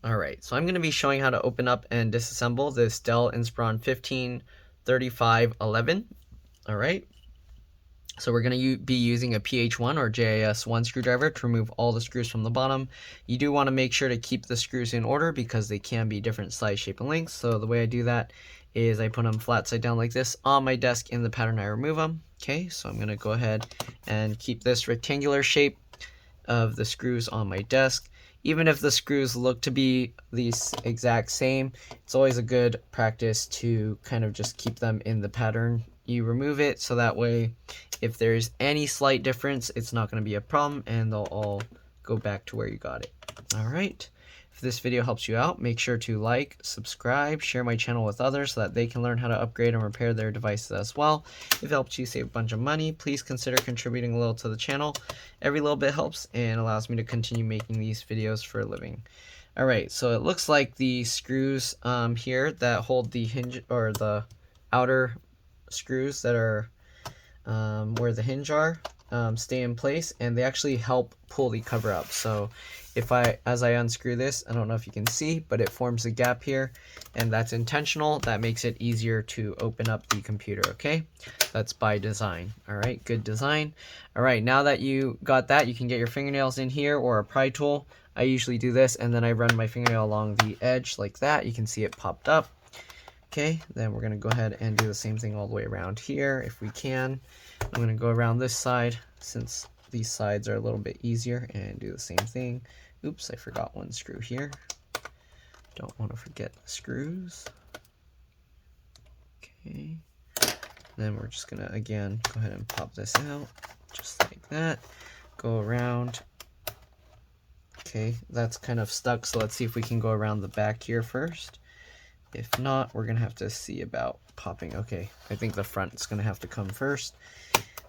Alright, so I'm going to be showing how to open up and disassemble this Dell Inspiron 153511. Alright, so we're going to be using a PH1 or JIS1 screwdriver to remove all the screws from the bottom. You do want to make sure to keep the screws in order because they can be different size, shape, and lengths. So the way I do that is I put them flat side down like this on my desk in the pattern I remove them. Okay, so I'm going to go ahead and keep this rectangular shape of the screws on my desk. Even if the screws look to be the exact same, it's always a good practice to kind of just keep them in the pattern you remove it, so that way if there's any slight difference, it's not going to be a problem and they'll all go back to where you got it. Alright, if this video helps you out, make sure to like, subscribe, share my channel with others so that they can learn how to upgrade and repair their devices as well. If it helps you save a bunch of money, please consider contributing a little to the channel. Every little bit helps and allows me to continue making these videos for a living. Alright, so it looks like the screws here that hold the hinge, or the outer screws that are where the hinge are, stay in place, and they actually help pull the cover up. So if as I unscrew this, I don't know if you can see, but it forms a gap here, and that's intentional. That makes it easier to open up the computer. Okay, that's by design. All right, good design. All right, now that you got that, you can get your fingernails in here or a pry tool. I usually do this, and then I run my fingernail along the edge like that. You can see it popped up. Okay, then we're going to go ahead and do the same thing all the way around here if we can. I'm going to go around this side since these sides are a little bit easier and do the same thing. Oops, I forgot one screw here. Don't want to forget the screws. Okay, then we're just going to again go ahead and pop this out just like that. Go around. Okay, that's kind of stuck, so let's see if we can go around the back here first. If not, we're going to have to see about popping. Okay, I think the front's going to have to come first.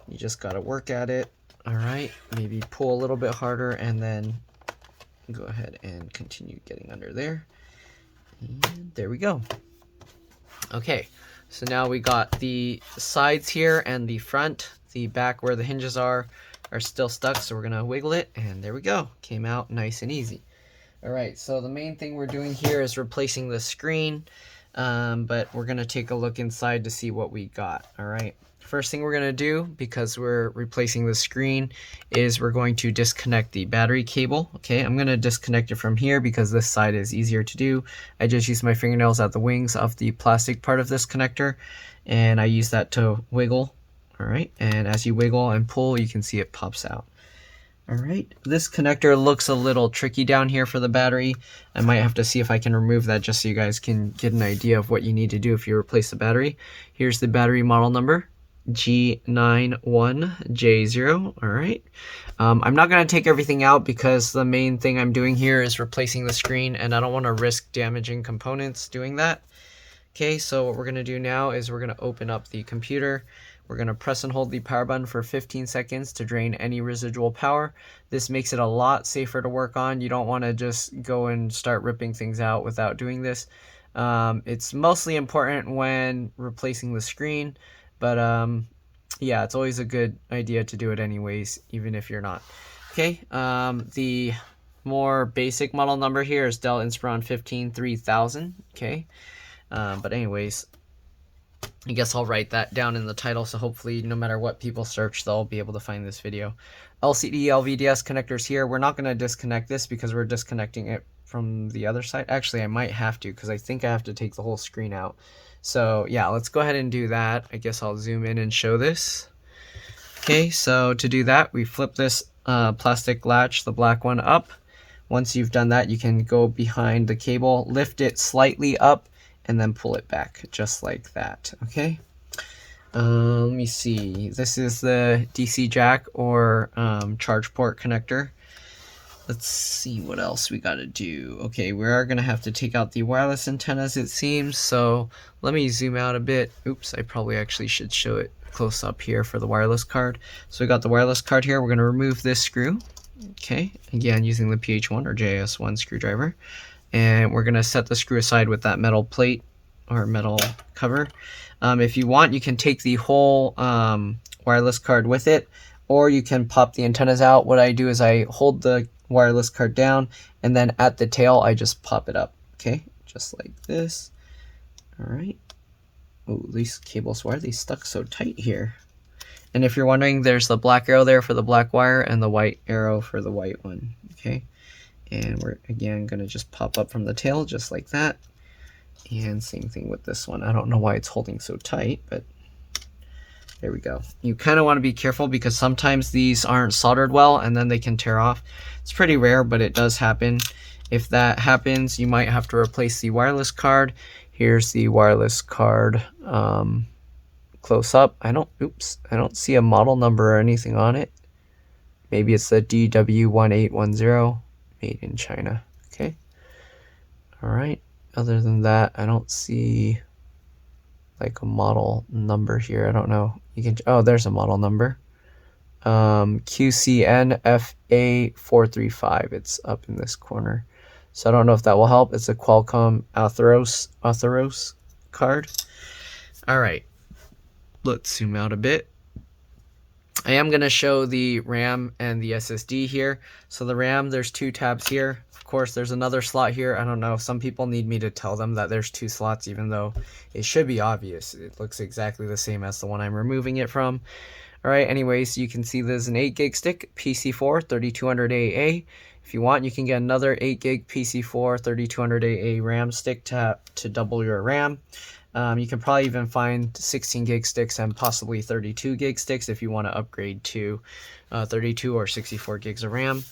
You just got to work at it. All right, maybe pull a little bit harder and then go ahead and continue getting under there. And there we go. Okay, so now we got the sides here and the front. The back where the hinges are still stuck, so we're going to wiggle it, and there we go. Came out nice and easy. Alright, so the main thing we're doing here is replacing the screen, but we're going to take a look inside to see what we got. Alright, first thing we're going to do, because we're replacing the screen, is we're going to disconnect the battery cable. Okay, I'm going to disconnect it from here because this side is easier to do. I just use my fingernails at the wings of the plastic part of this connector, and I use that to wiggle. Alright, and as you wiggle and pull, you can see it pops out. Alright, this connector looks a little tricky down here for the battery. I might have to see if I can remove that just so you guys can get an idea of what you need to do if you replace the battery. Here's the battery model number, G91J0. Alright, I'm not going to take everything out because the main thing I'm doing here is replacing the screen, and I don't want to risk damaging components doing that. Okay, so what we're going to do now is we're going to open up the computer. We're going to press and hold the power button for 15 seconds to drain any residual power. This makes it a lot safer to work on. You don't want to just go and start ripping things out without doing this. It's mostly important when replacing the screen, but yeah, it's always a good idea to do it anyways, even if you're not. Okay, the more basic model number here is Dell Inspiron 153000. Okay, but anyways, I guess I'll write that down in the title, so hopefully no matter what people search, they'll be able to find this video. LCD LVDS connectors here. We're not going to disconnect this because we're disconnecting it from the other side. Actually, I might have to because I think I have to take the whole screen out. So yeah, let's go ahead and do that. I guess I'll zoom in and show this. Okay, so to do that, we flip this plastic latch, the black one, up. Once you've done that, you can go behind the cable, lift it slightly up, and then pull it back just like that. Okay, let me see, this is the DC jack or charge port connector. Let's see what else we got to do. Okay, we are going to have to take out the wireless antennas, it seems, so let me zoom out a bit. Oops, I probably actually should show it close up here for the wireless card. So we got the wireless card here. We're going to remove this screw. Okay, again using the PH1 or JS1 screwdriver. And we're going to set the screw aside with that metal plate or metal cover. If you want, you can take the whole wireless card with it, or you can pop the antennas out. What I do is I hold the wireless card down, and then at the tail I just pop it up, okay, just like this. All right. Oh, these cables, why are they stuck so tight here? And if you're wondering, there's the black arrow there for the black wire and the white arrow for the white one, okay? And we're again gonna just pop up from the tail just like that. And same thing with this one. I don't know why it's holding so tight, but there we go. You kind of want to be careful because sometimes these aren't soldered well and then they can tear off. It's pretty rare, but it does happen. If that happens, you might have to replace the wireless card. Here's the wireless card close up. I don't see a model number or anything on it. Maybe it's the DW1810, made in China. Okay. All right. Other than that, I don't see like a model number here. I don't know. You can, oh, there's a model number. QCNFA435. It's up in this corner. So I don't know if that will help. It's a Qualcomm Atheros card. All right. Let's zoom out a bit. I am going to show the RAM and the SSD here. So the RAM, there's 2 tabs here. Of course, there's another slot here. I don't know. Some people need me to tell them that there's 2 slots, even though it should be obvious. It looks exactly the same as the one I'm removing it from. All right. Anyways, you can see there's an 8 gig stick, PC4, 3200 AA. If you want, you can get another 8 gig PC4, 3200 AA RAM stick to double your RAM. You can probably even find 16 gig sticks and possibly 32 gig sticks if you want to upgrade to 32 or 64 gigs of RAM.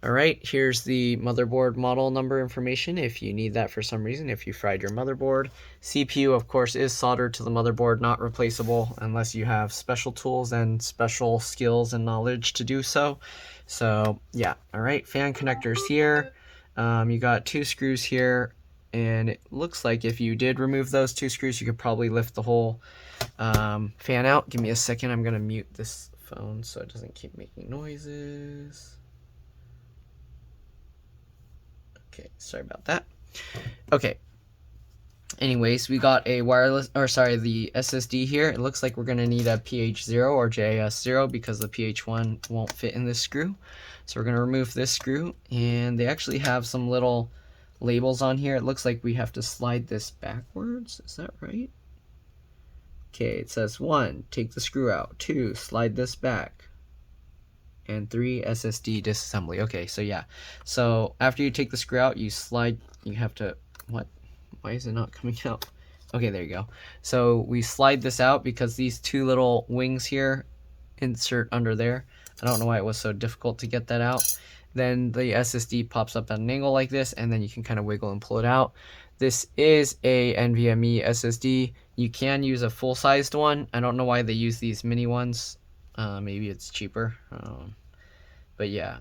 All right, here's the motherboard model number information if you need that for some reason, if you fried your motherboard. CPU, of course, is soldered to the motherboard, not replaceable unless you have special tools and special skills and knowledge to do so. So, yeah, all right, fan connectors here. You got 2 screws here. And it looks like if you did remove those 2 screws, you could probably lift the whole fan out. Give me a second. I'm going to mute this phone so it doesn't keep making noises. Okay, sorry about that. Okay. Anyways, we got a wireless, or sorry, the SSD here. It looks like we're going to need a PH0 or JS0 because the PH1 won't fit in this screw. So we're going to remove this screw, and they actually have some little labels on here. It looks like we have to slide this backwards. Is that right? Okay, it says 1, take the screw out. 2, slide this back. And 3, SSD disassembly. Okay, so yeah. So after you take the screw out, you slide, you have to, what? Why is it not coming out? Okay, there you go. So we slide this out because these 2 little wings here insert under there. I don't know why it was so difficult to get that out. Then the SSD pops up at an angle like this, and then you can kind of wiggle and pull it out. This is a NVMe SSD. You can use a full-sized one. I don't know why they use these mini ones. Maybe it's cheaper. But yeah,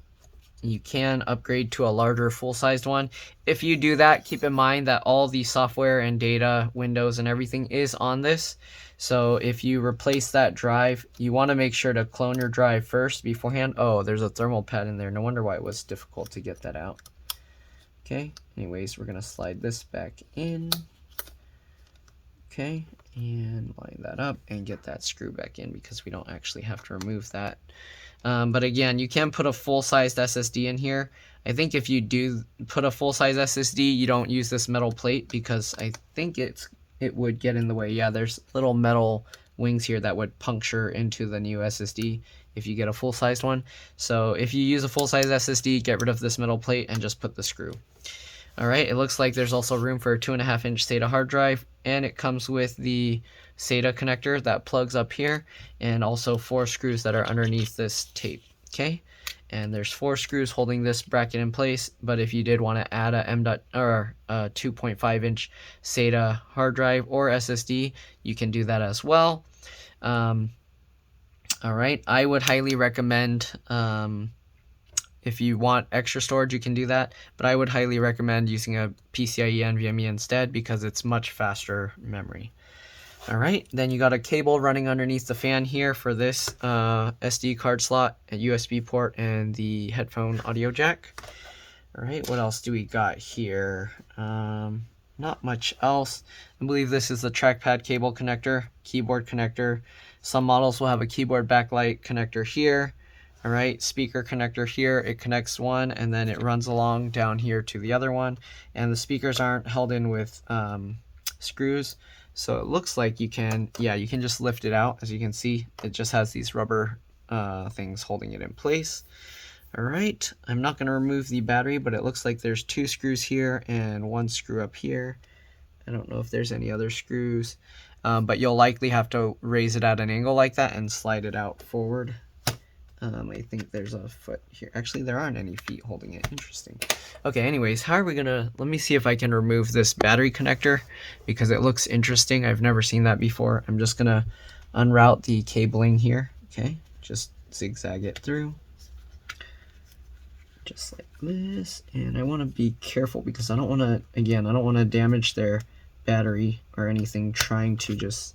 you can upgrade to a larger full-sized one. If you do that, keep in mind that all the software and data, Windows and everything is on this. So if you replace that drive, you want to make sure to clone your drive first beforehand. Oh, there's a thermal pad in there. No wonder why it was difficult to get that out. Okay, anyways, we're going to slide this back in. Okay, and line that up and get that screw back in because we don't actually have to remove that. But again, you can put a full-sized SSD in here. I think if you do put a full-size SSD, you don't use this metal plate because I think it would get in the way. Yeah, there's little metal wings here that would puncture into the new SSD if you get a full-sized one. So if you use a full-size SSD, get rid of this metal plate and just put the screw. All right, it looks like there's also room for a 2.5-inch SATA hard drive, and it comes with the SATA connector that plugs up here, and also 4 screws that are underneath this tape. Okay, and there's 4 screws holding this bracket in place. But if you did want to add a 2.5-inch SATA hard drive or SSD, you can do that as well. All right, I would highly recommend. If you want extra storage, you can do that, but I would highly recommend using a PCIe NVMe instead because it's much faster memory. All right, then you got a cable running underneath the fan here for this SD card slot, a USB port, and the headphone audio jack. All right, what else do we got here? Not much else. I believe this is the trackpad cable connector, keyboard connector. Some models will have a keyboard backlight connector here. All right, speaker connector here, it connects one and then it runs along down here to the other one, and the speakers aren't held in with screws, so it looks like you can just lift it out. As you can see, it just has these rubber things holding it in place. All right, I'm not going to remove the battery, but it looks like there's 2 screws here and 1 screw up here. I don't know if there's any other screws, but you'll likely have to raise it at an angle like that and slide it out forward. I think there's a foot here. Actually, there aren't any feet holding it. Interesting. Okay, anyways, how are we gonna, let me see if I can remove this battery connector because it looks interesting. I've never seen that before. I'm just gonna unroute the cabling here. Okay, just zigzag it through. Just like this. And I wanna be careful because I don't wanna, again, I don't wanna damage their battery or anything trying to just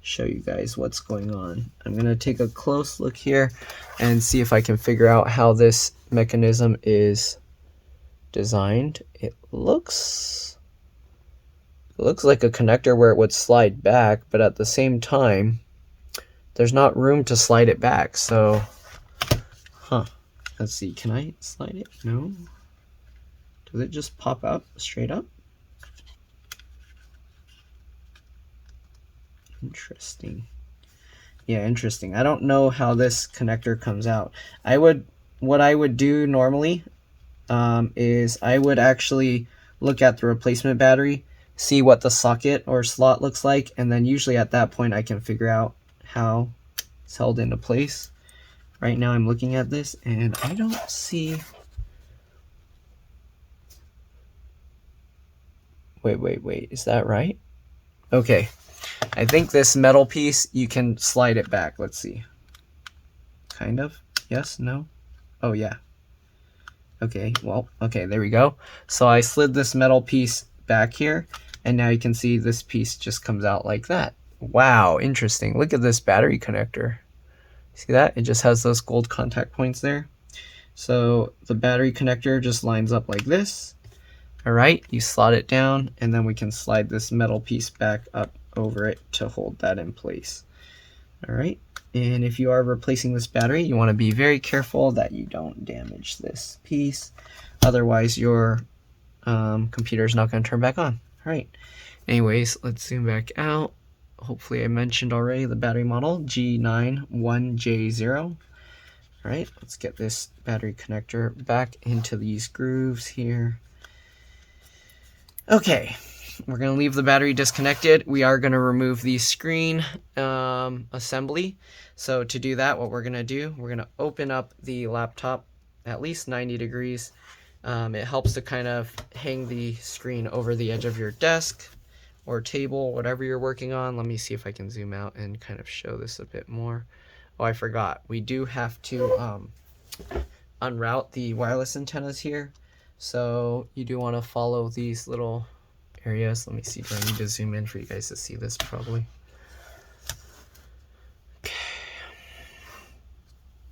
show you guys what's going on. I'm gonna take a close look here and see if I can figure out how this mechanism is designed. It looks like a connector where it would slide back, but at the same time there's not room to slide it back. So let's see, can I slide it? No. Does it just pop up straight up? Interesting. Yeah, interesting. I don't know how this connector comes out. What I would do normally is I would actually look at the replacement battery, see what the socket or slot looks like, and then usually at that point I can figure out how it's held into place. Right now I'm looking at this and I don't see... Wait, is that right? Okay. I think this metal piece, you can slide it back. Let's see. Kind of. Yes? No? Oh, yeah. Okay, well, okay, there we go. So I slid this metal piece back here, and now you can see this piece just comes out like that. Wow, interesting. Look at this battery connector. See that? It just has those gold contact points there. So the battery connector just lines up like this. All right, you slot it down, and then we can slide this metal piece back up over it to hold that in place. All right, and if you are replacing this battery, you want to be very careful that you don't damage this piece. Otherwise, your computer is not going to turn back on. All right, anyways, let's zoom back out. Hopefully I mentioned already the battery model, G91J0. All right, let's get this battery connector back into these grooves here. Okay, we're going to leave the battery disconnected. We are going to remove the screen assembly. So to do that, what we're going to do, we're going to open up the laptop at least 90 degrees. It helps to kind of hang the screen over the edge of your desk or table, whatever you're working on. Let me see if I can zoom out and kind of show this a bit more. Oh, I forgot. We do have to unroute the wireless antennas here. So you do want to follow these little areas. Let me see if I need to zoom in for you guys to see this probably.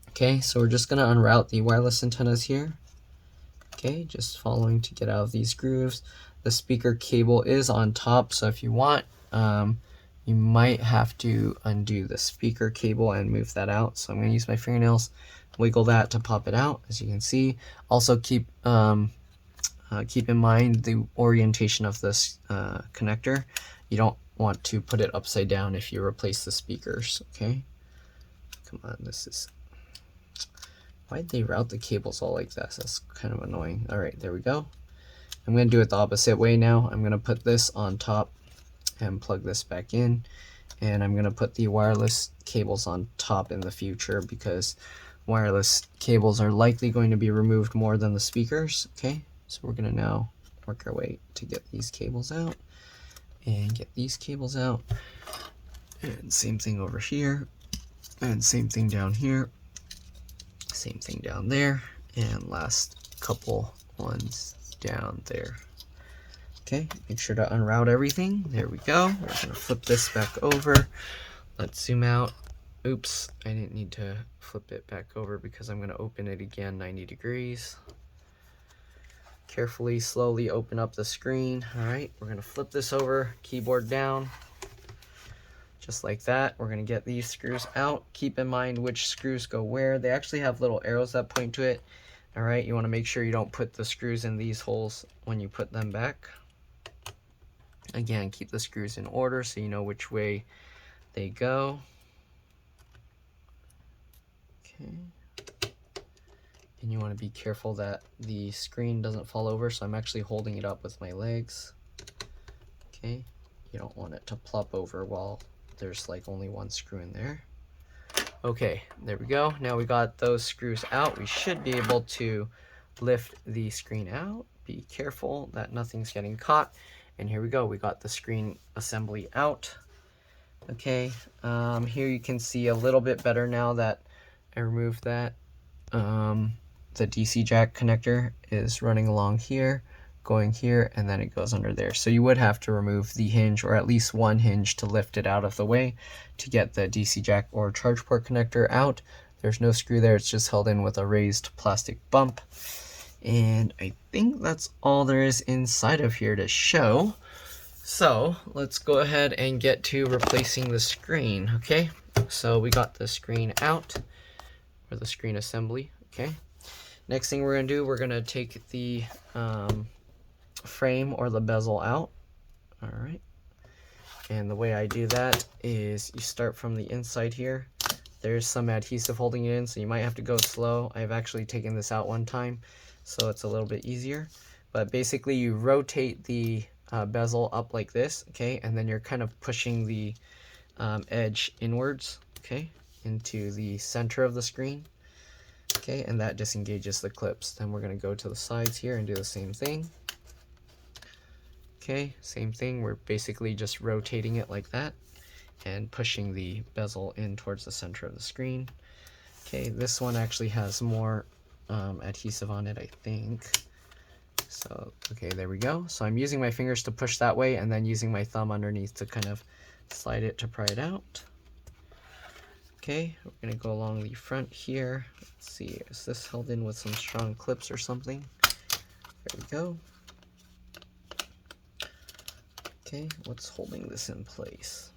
Okay, so we're just going to unroute the wireless antennas here. Okay, just following to get out of these grooves. The speaker cable is on top, so if you want, you might have to undo the speaker cable and move that out. So I'm going to use my fingernails, wiggle that to pop it out, as you can see. Also keep in mind the orientation of this connector. You don't want to put it upside down if you replace the speakers, okay? Come on, this is... Why'd they route the cables all like this? That's kind of annoying. All right, there we go. I'm going to do it the opposite way now. I'm going to put this on top and plug this back in. And I'm going to put the wireless cables on top in the future because wireless cables are likely going to be removed more than the speakers, okay? So we're going to now work our way to get these cables out and get these cables out. And same thing over here. And same thing down here. Same thing down there. And last couple ones down there. Okay, make sure to unroute everything. There we go. We're going to flip this back over. Let's zoom out. Oops, I didn't need to flip it back over because I'm going to open it again 90 degrees. Carefully, slowly open up the screen. All right, we're going to flip this over, keyboard down. just like that. We're going to get these screws out. Keep in mind which screws go where. They actually have little arrows that point to it. All right, you want to make sure you don't put the screws in these holes when you put them back. Again, keep the screws in order so you know which way they go. Okay. And you want to be careful that the screen doesn't fall over, so I'm actually holding it up with my legs. Okay, you don't want it to plop over while there's like only one screw in there. Okay, there we go. Now we got those screws out. We should be able to lift the screen out. Be careful that nothing's getting caught. And here we go. We got the screen assembly out. Okay, here you can see a little bit better now that I removed that. The DC jack connector is running along here, going here, and then it goes under there. So you would have to remove the hinge, or at least one hinge, to lift it out of the way to get the DC jack or charge port connector out. There's no screw there, it's just held in with a raised plastic bump. And I think that's all there is inside of here to show. So let's go ahead and get to replacing the screen. Okay, so we got the screen out, or the screen assembly. Okay, next thing we're gonna do, we're gonna take the frame or the bezel out. All right, and the way I do that is you start from the inside here. There's some adhesive holding it in, so you might have to go slow. I've actually taken this out one time, so it's a little bit easier. But basically you rotate the bezel up like this, okay, and then you're kind of pushing the edge inwards, okay, into the center of the screen. Okay, and that disengages the clips. Then we're going to go to the sides here and do the same thing. Okay, same thing. We're basically just rotating it like that and pushing the bezel in towards the center of the screen. Okay, this one actually has more adhesive on it, I think. So, okay, there we go. So I'm using my fingers to push that way and then using my thumb underneath to kind of slide it to pry it out. Okay, we're going to go along the front here. Let's see, is this held in with some strong clips or something? There we go. Okay, what's holding this in place?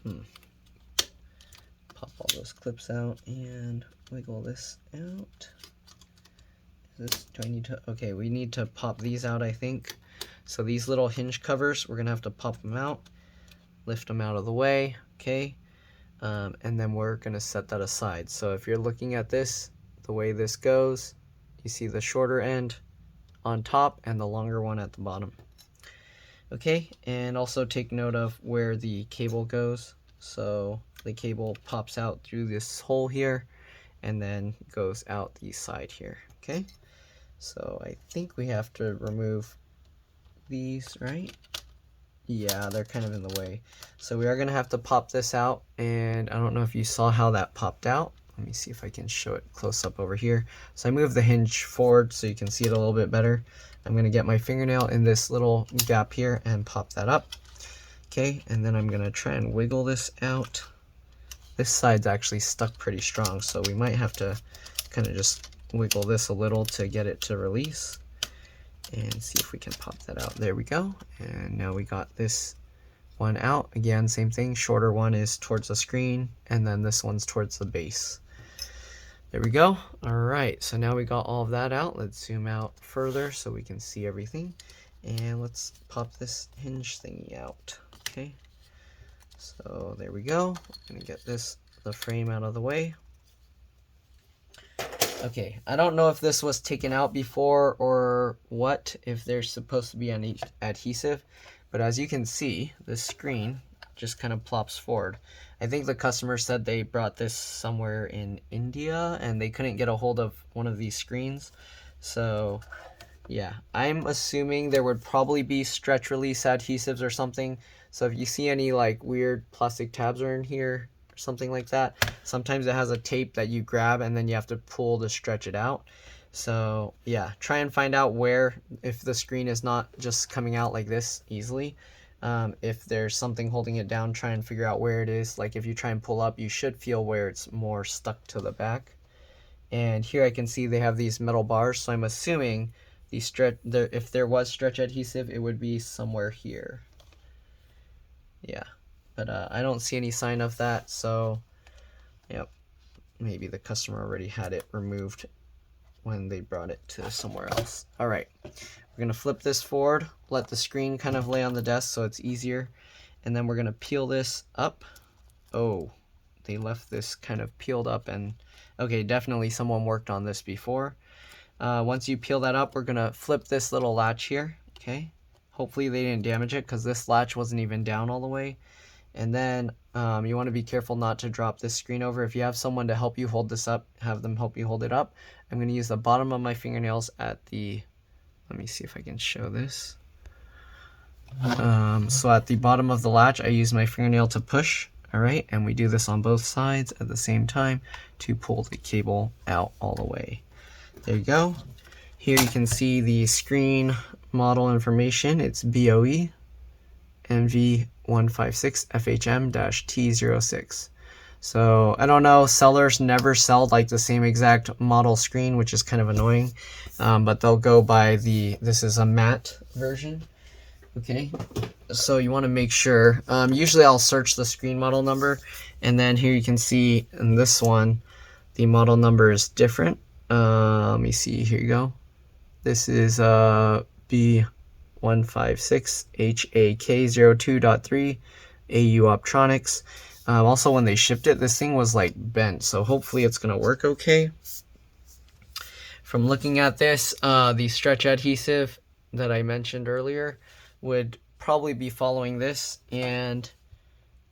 Pop all those clips out and wiggle this out. Do I need to, okay, we need to pop these out, I think. So these little hinge covers, we're going to have to pop them out, lift them out of the way, okay? And then we're going to set that aside. So if you're looking at this, the way this goes, you see the shorter end on top and the longer one at the bottom. Okay, and also take note of where the cable goes. So the cable pops out through this hole here and then goes out the side here, okay? So I think we have to remove these, right? Yeah, they're kind of in the way. So we are going to have to pop this out, and I don't know if you saw how that popped out. Let me see if I can show it close up over here. So I moved the hinge forward so you can see it a little bit better. I'm going to get my fingernail in this little gap here and pop that up. Okay, and then I'm going to try and wiggle this out. This side's actually stuck pretty strong, so we might have to kind of just wiggle this a little to get it to release. And see if we can pop that out. There we go. And now we got this one out. Again, same thing. Shorter one is towards the screen, and then this one's towards the base. There we go. All right, so now we got all of that out. Let's zoom out further so we can see everything. And let's pop this hinge thingy out. Okay. So there we go. I'm gonna get the frame out of the way. Okay, I don't know if this was taken out before or what, if there's supposed to be any adhesive, but as you can see, this screen just kind of plops forward. I think the customer said they brought this somewhere in India and they couldn't get a hold of one of these screens. So yeah, I'm assuming there would probably be stretch release adhesives or something. So if you see any like weird plastic tabs are in here, something like that, sometimes it has a tape that you grab and then you have to pull to stretch it out. So yeah, try and find out where, if the screen is not just coming out like this easily, if there's something holding it down, try and figure out where it is. Like if you try and pull up, you should feel where it's more stuck to the back. And here I can see they have these metal bars, so I'm assuming the if there was stretch adhesive, it would be somewhere here. Yeah. but I don't see any sign of that, so yep, maybe the customer already had it removed when they brought it to somewhere else. All right, we're gonna flip this forward, let the screen kind of lay on the desk so it's easier, and then we're gonna peel this up. Oh, they left this kind of peeled up, and okay, definitely someone worked on this before. Once you peel that up, we're gonna flip this little latch here, okay? Hopefully they didn't damage it because this latch wasn't even down all the way. And then you want to be careful not to drop this screen over. If you have someone to help you hold this up, have them help you hold it up. I'm going to use the bottom of my fingernails at the, let me see if I can show this. So at the bottom of the latch, I use my fingernail to push, all right? And we do this on both sides at the same time to pull the cable out all the way. There you go. Here you can see the screen model information. It's BOE MV156FHM-T06. So I don't know, sellers never sell like the same exact model screen, which is kind of annoying, but they'll go by this is a matte version. Okay, so you want to make sure, usually I'll search the screen model number, and then here you can see in this one, the model number is different. Let me see, here you go. This is B156HAK02.3 AU Optronics. Also, when they shipped it, this thing was like bent, so hopefully it's going to work okay. From looking at this, the stretch adhesive that I mentioned earlier would probably be following this, and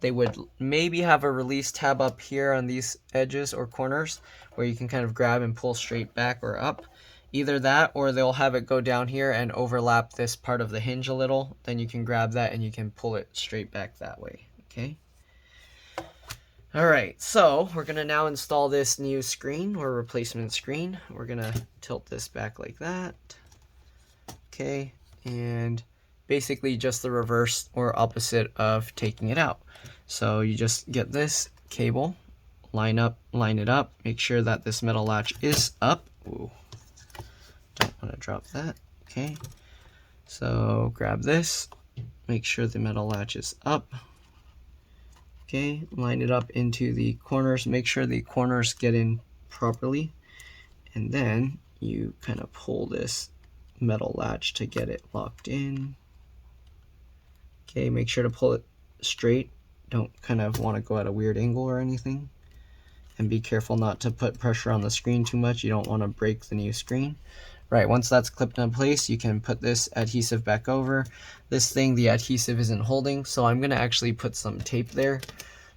they would maybe have a release tab up here on these edges or corners where you can kind of grab and pull straight back or up. Either that, or they'll have it go down here and overlap this part of the hinge a little. Then you can grab that and you can pull it straight back that way, okay? All right, so we're gonna now install this new screen or replacement screen. We're gonna tilt this back like that, okay? And basically just the reverse or opposite of taking it out. So you just get this cable, line it up, make sure that this metal latch is up. Ooh. Don't want to drop that. Okay, so grab this, make sure the metal latch is up. Okay, line it up into the corners, make sure the corners get in properly, and then you kind of pull this metal latch to get it locked in. Okay, make sure to pull it straight, don't kind of want to go at a weird angle or anything, and be careful not to put pressure on the screen too much. You don't want to break the new screen. Right, once that's clipped in place, you can put this adhesive back over. This thing, the adhesive isn't holding, so I'm gonna actually put some tape there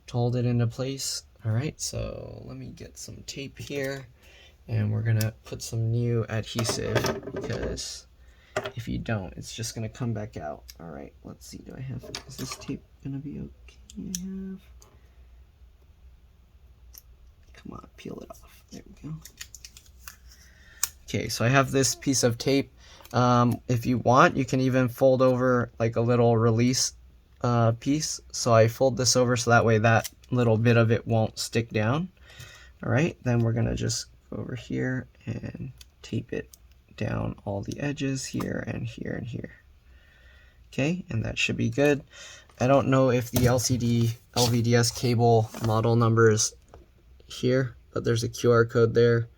to hold it into place. All right, so let me get some tape here, and we're gonna put some new adhesive, because if you don't, it's just gonna come back out. All right, let's see, is this tape gonna be okay? Come on, peel it off, there we go. Okay, so I have this piece of tape. If you want, you can even fold over like a little release piece. So I fold this over so that way that little bit of it won't stick down. All right, then we're gonna just go over here and tape it down all the edges here and here and here. Okay, and that should be good. I don't know if the LCD LVDS cable model number is here, but there's a QR code there.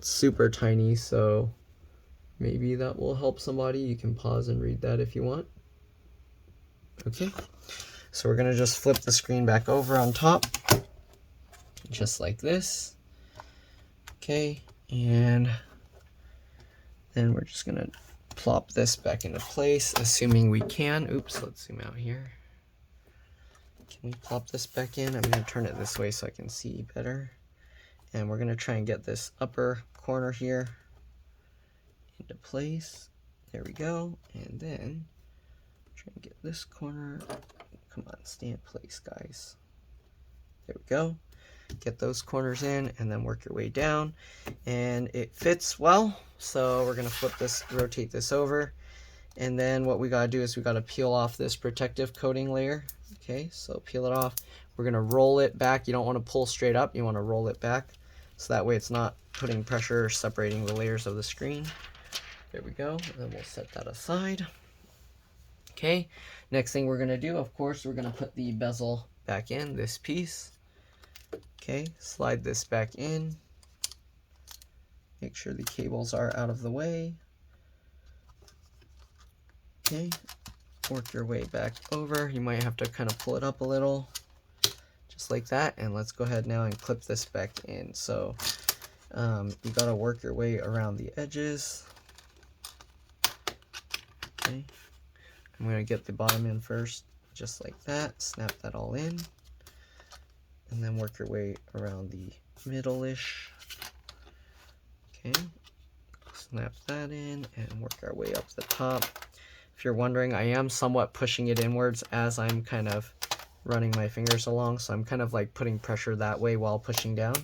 Super tiny, so maybe that will help somebody. You can pause and read that if you want. Okay, so we're gonna just flip the screen back over on top, just like this. Okay, and then we're just gonna plop this back into place, assuming we can. Oops, let's zoom out here. Can we plop this back in? I'm gonna turn it this way so I can see better. And we're gonna try and get this upper corner here into place. There we go. And then try and get this corner. Come on, stay in place, guys. There we go. Get those corners in and then work your way down. And it fits well. So we're gonna flip this, rotate this over. And then what we gotta do is we gotta peel off this protective coating layer. Okay, so peel it off. We're gonna roll it back. You don't wanna pull straight up, you wanna roll it back. So that way it's not putting pressure or separating the layers of the screen. There we go, and then we'll set that aside. Okay, next thing we're gonna do, of course, we're gonna put the bezel back in, this piece. Okay, slide this back in. Make sure the cables are out of the way. Okay, work your way back over. You might have to kind of pull it up a little, just like that. And let's go ahead now and clip this back in. So you gotta work your way around the edges. Okay, I'm gonna get the bottom in first, just like that. Snap that all in, and then work your way around the middle-ish. Okay, snap that in and work our way up the top. If you're wondering, I am somewhat pushing it inwards as I'm kind of running my fingers along, so I'm kind of like putting pressure that way while pushing down.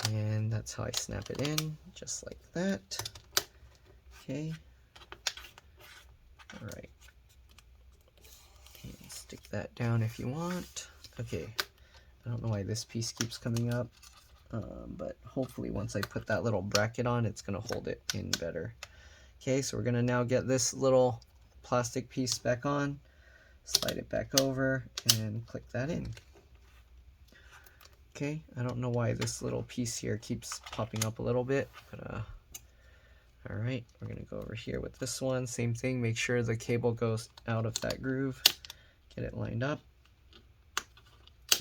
And that's how I snap it in, just like that. Okay. All right. And stick that down if you want. Okay. I don't know why this piece keeps coming up, but hopefully once I put that little bracket on, it's going to hold it in better. Okay, so we're going to now get this little plastic piece back on, slide it back over, and click that in. Okay, I don't know why this little piece here keeps popping up a little bit, but all right, we're going to go over here with this one. Same thing, make sure the cable goes out of that groove, get it lined up,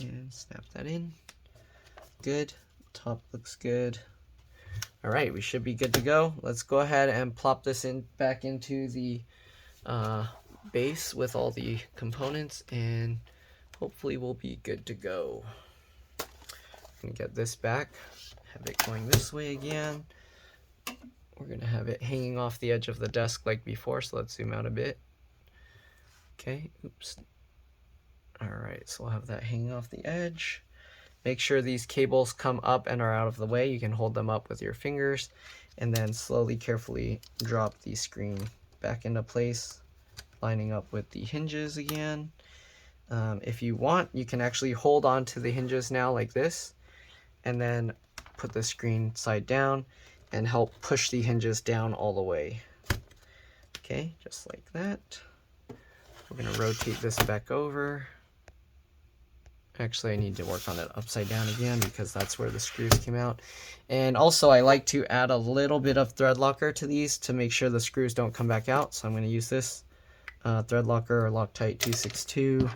and snap that in. Good, top looks good. All right, we should be good to go. Let's go ahead and plop this in back into the base with all the components, and hopefully we'll be good to go. I'm gonna get this back, have it going this way again. We're gonna have it hanging off the edge of the desk like before, so let's zoom out a bit. Okay, oops. All right, so we'll have that hanging off the edge. Make sure these cables come up and are out of the way. You can hold them up with your fingers, and then slowly, carefully drop the screen back into place, lining up with the hinges again. If you want, you can actually hold on to the hinges now like this, and then put the screen side down and help push the hinges down all the way. Okay, just like that. We're gonna rotate this back over. Actually, I need to work on it upside down again because that's where the screws came out. And also, I like to add a little bit of thread locker to these to make sure the screws don't come back out. So I'm going to use this thread locker or Loctite 262.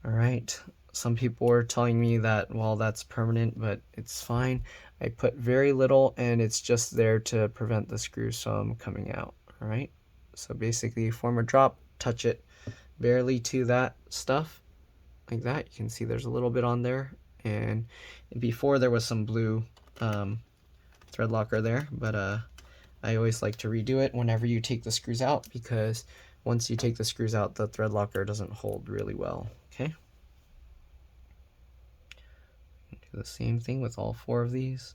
All right. Some people were telling me that, well, that's permanent, but it's fine. I put very little, and it's just there to prevent the screws from coming out. All right. So basically, form a drop, touch it barely to that stuff. Like that. You can see there's a little bit on there, and before there was some blue thread locker there, but I always like to redo it whenever you take the screws out, because once you take the screws out, the thread locker doesn't hold really well. Okay, do the same thing with all 4 of these.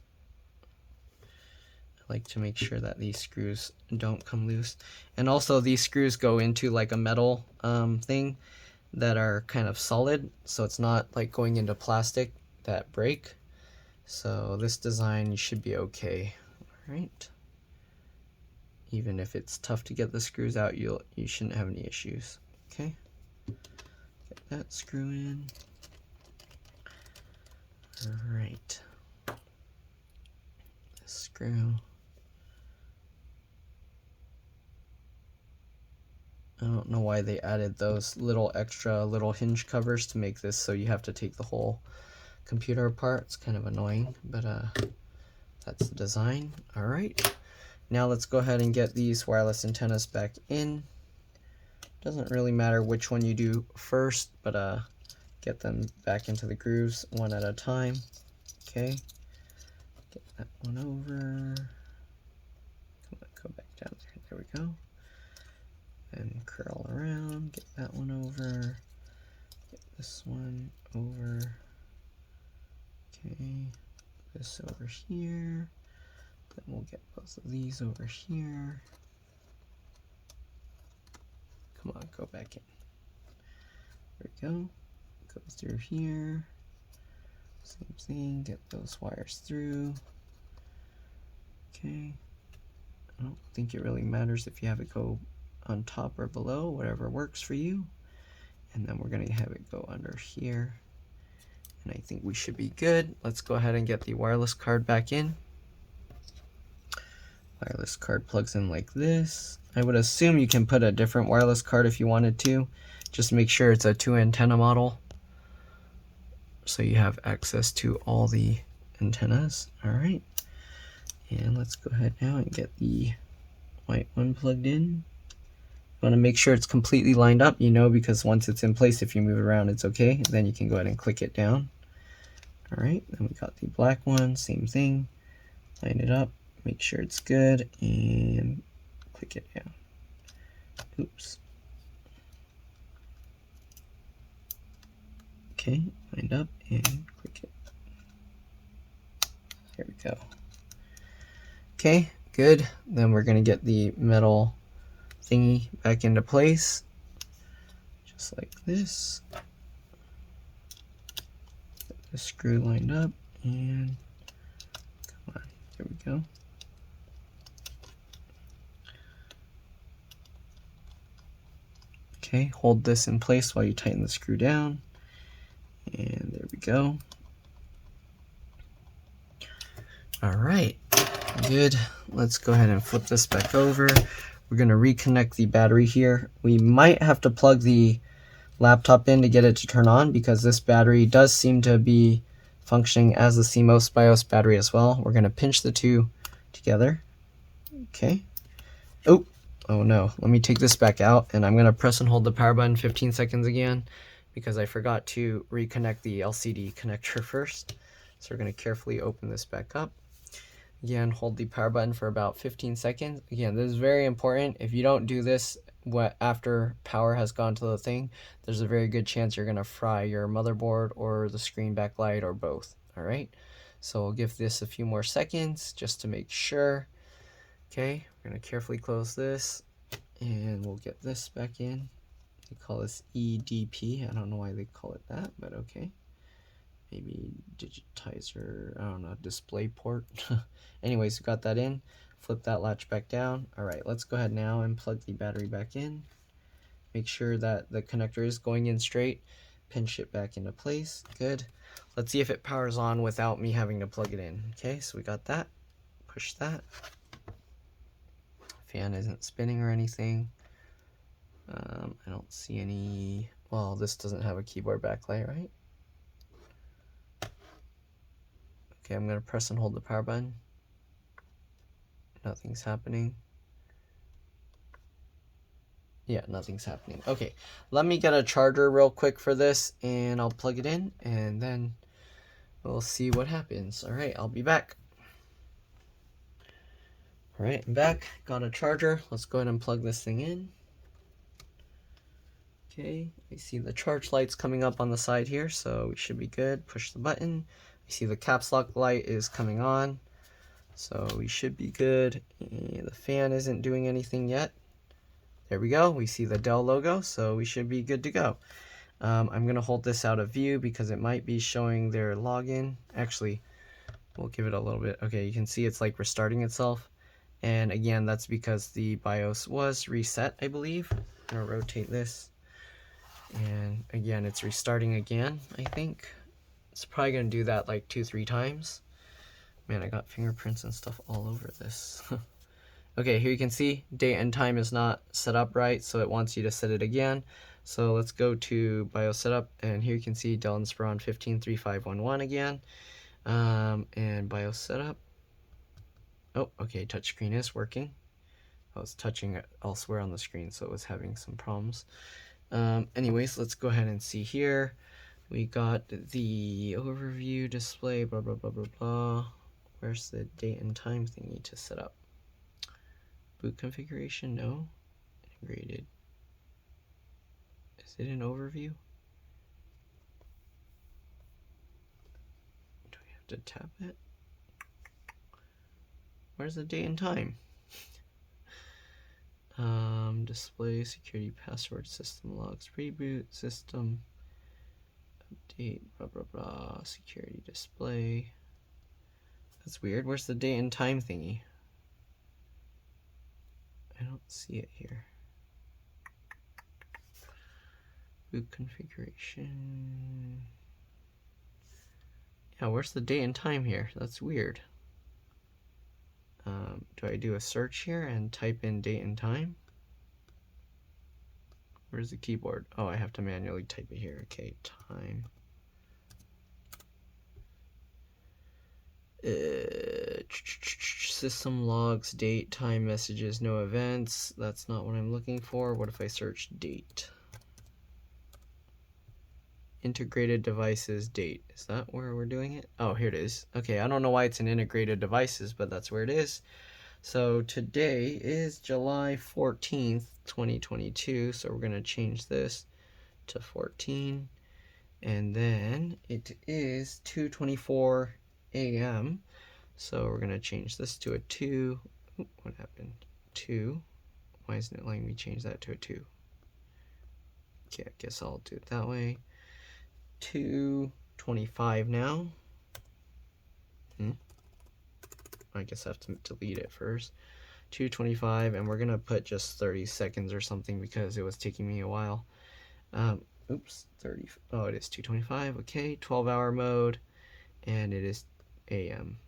I like to make sure that these screws don't come loose, and also these screws go into like a metal thing that are kind of solid, so it's not like going into plastic that break. So this design, you should be okay. All right, even if it's tough to get the screws out, you shouldn't have any issues. Okay, get that screw in. All right, this screw. I don't know why they added those little extra little hinge covers to make this so you have to take the whole computer apart. It's kind of annoying, but that's the design. All right, now let's go ahead and get these wireless antennas back in. Doesn't really matter which one you do first, but get them back into the grooves one at a time. Okay, get that one over. Come on, go back down there. There we go. And curl around, get that one over, get this one over, okay, this over here, then we'll get both of these over here. Come on, go back in. There we go, go through here, same thing, get those wires through. Okay, I don't think it really matters if you have it go on top or below, whatever works for you. and then we're gonna have it go under here. And I think we should be good. Let's go ahead and get the wireless card back in. Wireless card plugs in like this. I would assume you can put a different wireless card if you wanted to. Just make sure it's a 2 antenna model, so you have access to all the antennas. All right. And let's go ahead now and get the white one plugged in. You want to make sure it's completely lined up, because once it's in place, if you move it around, it's okay. Then you can go ahead and click it down. All right, then we got the black one, same thing. Line it up, make sure it's good, and click it down. Oops. Okay, lined up and click it. There we go. Okay, good. Then we're going to get the metal thingy back into place, just like this. Get the screw lined up, and come on, there we go. Okay, hold this in place while you tighten the screw down, and there we go. All right, good. Let's go ahead and flip this back over. We're going to reconnect the battery here. We might have to plug the laptop in to get it to turn on, because this battery does seem to be functioning as the CMOS BIOS battery as well. We're going to pinch the two together. Okay. Oh no. Let me take this back out, and I'm going to press and hold the power button 15 seconds again, because I forgot to reconnect the LCD connector first. So we're going to carefully open this back up. Again, hold the power button for about 15 seconds. Again, this is very important. If you don't do this after power has gone to the thing, there's a very good chance you're going to fry your motherboard or the screen backlight or both. All right, so we'll give this a few more seconds just to make sure. Okay, we're going to carefully close this, and we'll get this back in. They call this EDP. I don't know why they call it that, but okay. Maybe digitizer, I don't know, display port. Anyways, we got that in. Flip that latch back down. All right, let's go ahead now and plug the battery back in. Make sure that the connector is going in straight. Pinch it back into place. Good. Let's see if it powers on without me having to plug it in. Okay, so we got that. Push that. Fan isn't spinning or anything. I don't see any. Well, this doesn't have a keyboard backlight, right? Okay, I'm going to press and hold the power button. Nothing's happening. Yeah, nothing's happening. Okay, let me get a charger real quick for this, and I'll plug it in, and then we'll see what happens. All right, I'll be back. All right, I'm back. Got a charger. Let's go ahead and plug this thing in. Okay, I see the charge lights coming up on the side here, so we should be good. Push the button. I see the caps lock light is coming on, so we should be good. And the fan isn't doing anything yet. There we go. We see the Dell logo, so we should be good to go. I'm going to hold this out of view because it might be showing their login. Actually, we'll give it a little bit. Okay, you can see it's like restarting itself. And again, that's because the BIOS was reset, I believe. I'm going to rotate this. And again, it's restarting again, I think. It's probably going to do that like 2-3 times. Man, I got fingerprints and stuff all over this. Okay, here you can see date and time is not set up right, so it wants you to set it again. So let's go to BIOS setup, and here you can see Dell Inspiron 153511 again. And BIOS setup. Oh, okay, touchscreen is working. I was touching it elsewhere on the screen, so it was having some problems. Anyways, let's go ahead and see here. We got the overview display, blah, blah, blah, blah, blah. Where's the date and time thingy to set up? Boot configuration, no. Integrated. Is it an overview? Do we have to tap it? Where's the date and time? Display, security, password, system logs, reboot, system, update, blah, blah, blah, security display. That's weird. Where's the date and time thingy? I don't see it here. Boot configuration. Yeah, where's the date and time here? That's weird. Do I do a search here and type in date and time? Where's the keyboard? Oh, I have to manually type it here. Okay, time. System logs, date, time, messages, no events. That's not what I'm looking for. What if I search date? Integrated devices, date. Is that where we're doing it? Oh, here it is. Okay, I don't know why it's in integrated devices, but that's where it is. So today is July 14th, 2022. So we're going to change this to 14. And then it is 2:24 a.m. So we're going to change this to a 2. Ooh, what happened? 2. Why isn't it letting me change that to a 2? Okay, I guess I'll do it that way. 2:25 now. I guess I have to delete it first. 2:25, and we're going to put just 30 seconds or something because it was taking me a while. Oops, 30. Oh, it is 2:25. Okay, 12-hour mode, and it is AM.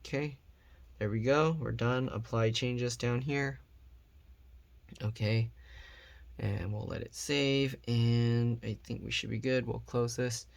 Okay, there we go. We're done. Apply changes down here. Okay, and we'll let it save, and I think we should be good. We'll close this,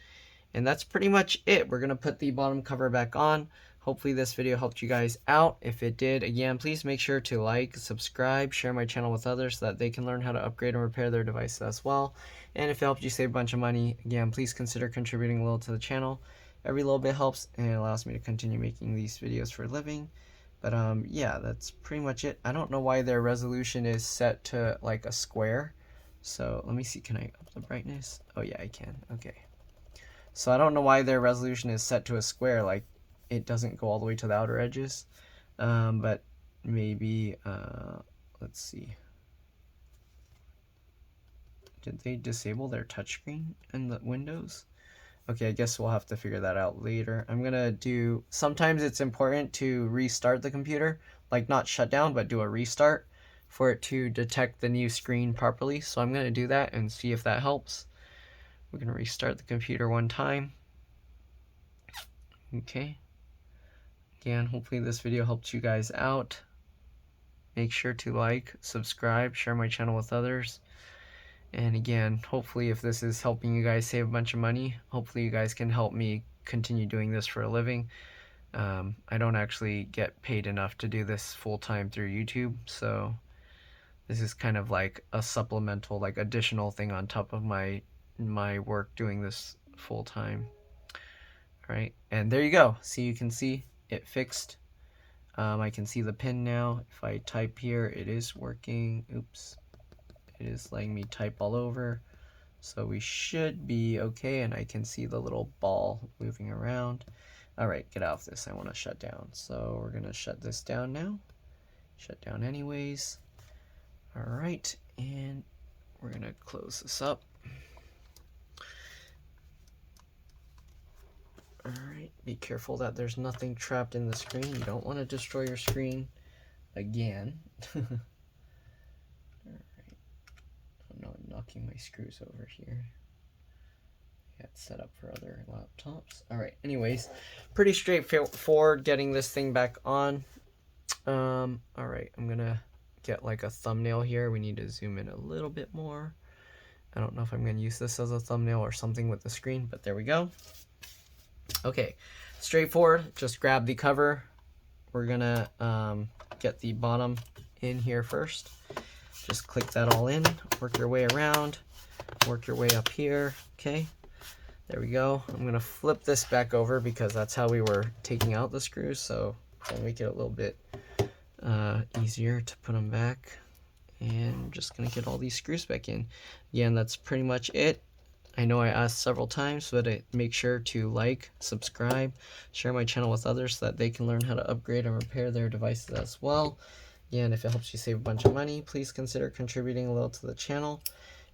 and that's pretty much it. We're gonna put the bottom cover back on. Hopefully this video helped you guys out. If it did, again, please make sure to like, subscribe, share my channel with others so that they can learn how to upgrade and repair their devices as well. And if it helped you save a bunch of money, again, please consider contributing a little to the channel. Every little bit helps and allows me to continue making these videos for a living. But yeah, that's pretty much it. I don't know why their resolution is set to like a square. So let me see, can I up the brightness? Oh yeah, I can. Okay. So I don't know why their resolution is set to a square, like it doesn't go all the way to the outer edges. But maybe, let's see. Did they disable their touchscreen in the Windows? Okay, I guess we'll have to figure that out later. I'm gonna do, sometimes it's important to restart the computer, like not shut down, but do a restart for it to detect the new screen properly. So I'm gonna do that and see if that helps. We're gonna restart the computer one time. Okay. Again, hopefully this video helped you guys out. Make sure to like, subscribe, share my channel with others. And again, hopefully if this is helping you guys save a bunch of money, hopefully you guys can help me continue doing this for a living. I don't actually get paid enough to do this full-time through YouTube, so this is kind of like a supplemental, like additional thing on top of my work doing this full-time. All right, and there you go. See, you can see it fixed. I can see the pin now. If I type here, it is working. Oops. It is letting me type all over. So we should be okay, and I can see the little ball moving around. All right, get out of this. I want to shut down. So we're going to shut this down now. Shut down anyways. All right, and we're going to close this up. All right, be careful that there's nothing trapped in the screen. You don't want to destroy your screen again. All right. Oh no, I'm knocking my screws over here. I got set up for other laptops. All right, anyways, pretty straightforward getting this thing back on. All right, I'm gonna get like a thumbnail here. We need to zoom in a little bit more. I don't know if I'm gonna use this as a thumbnail or something with the screen, but there we go. Okay, straightforward. Just grab the cover. We're gonna get the bottom in here first. Just click that all in, work your way around, work your way up here. Okay, there we go. I'm gonna flip this back over because that's how we were taking out the screws, so I'll make it a little bit easier to put them back. And I'm just gonna get all these screws back in. Again, that's pretty much it. I know I asked several times, but make sure to like, subscribe, share my channel with others so that they can learn how to upgrade and repair their devices as well. Again, if it helps you save a bunch of money, please consider contributing a little to the channel.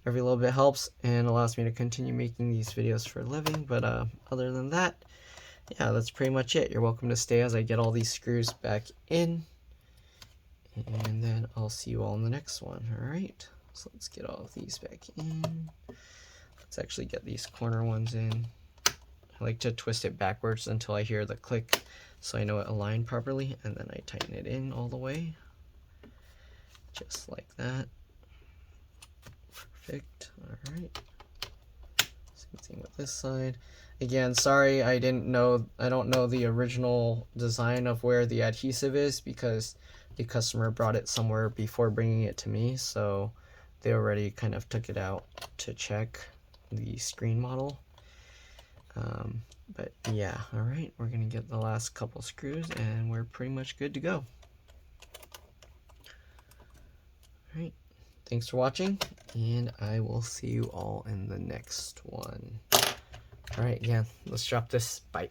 Every little bit helps and allows me to continue making these videos for a living. But other than that, yeah, that's pretty much it. You're welcome to stay as I get all these screws back in. And then I'll see you all in the next one. All right, so let's get all of these back in. Let's actually get these corner ones in. I like to twist it backwards until I hear the click so I know it aligned properly, and then I tighten it in all the way. Just like that. Perfect. Alright. Same thing with this side. Again, sorry I don't know the original design of where the adhesive is because the customer brought it somewhere before bringing it to me, so they already kind of took it out to check the screen model. But yeah, alright, we're gonna get the last couple screws and we're pretty much good to go. Alright, thanks for watching, and I will see you all in the next one. Alright, yeah, let's drop this. Bye.